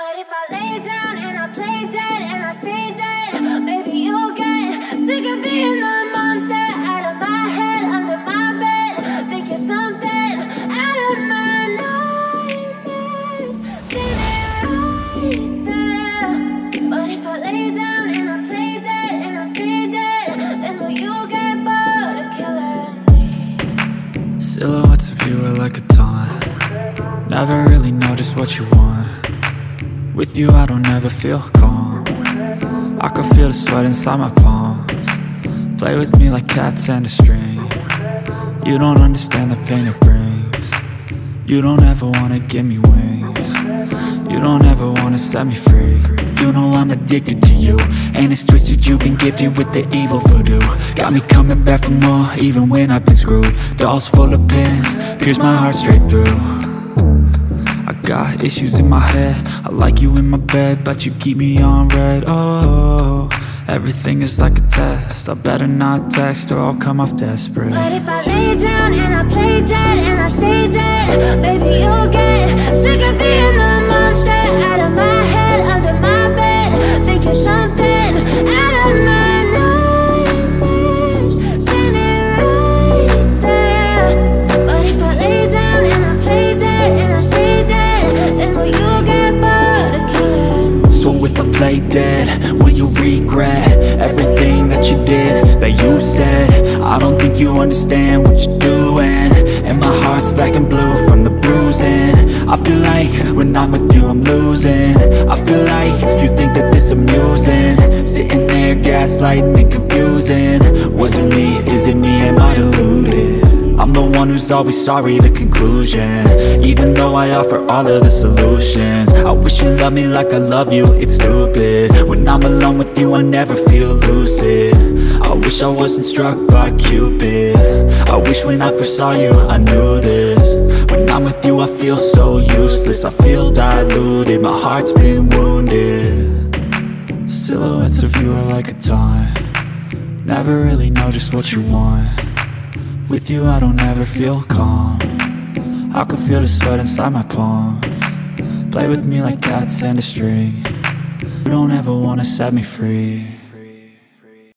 What if I lay down and I play dead and I stay dead? Baby, you'll get sick of being the monster out of my head, under my bed. Think you're something out of my nightmares. Standing right there. What if I lay down and I play dead and I stay dead? Then will you get bored of killing me? Silhouettes of you are like a taunt. Never really know just what you want. With you I don't ever feel calm. I can feel the sweat inside my palms. Play with me like cats and a string. You don't understand the pain it brings. You don't ever wanna give me wings. You don't ever wanna set me free. You know I'm addicted to you, and it's twisted, you've been gifted with the evil voodoo. Got me coming back for more, even when I've been screwed. Dolls full of pins, pierce my heart straight through. I got issues in my head, I like you in my bed, but you keep me on red. Oh, everything is like a test, I better not text or I'll come off desperate. What if I lay down and I play dead and I stay dead? Baby, you'll get sick of being the monster out of my head, under my bed. Think you're something out of my nightmares. Standing right there. What if I lay down and I play dead and I stay dead? Then will you get bored of killing me? So if I play dead, will you regret everything that you did, that you said? I don't think you understand what you're doing, and my heart's black and blue from the bruising. I feel like when I'm with you I'm losing. I feel like you think that this amusing, sitting there gaslighting and confusing. Was it me? Is it me? Am I deluded? I'm the one who's always sorry, the conclusion. Even though I offer all of the solutions, I wish you loved me like I love you, it's stupid. When I'm alone with you I never feel lucid. I wish I wasn't struck by Cupid. I wish when I first saw you I knew this. When I'm with you I feel so useless, I feel diluted, my heart's been wounded. Silhouettes of you are like a taunt. Never really know just what you want. With you I don't ever feel calm. I can feel the sweat inside my palms. Play with me like cats and a string. You don't ever wanna set me free.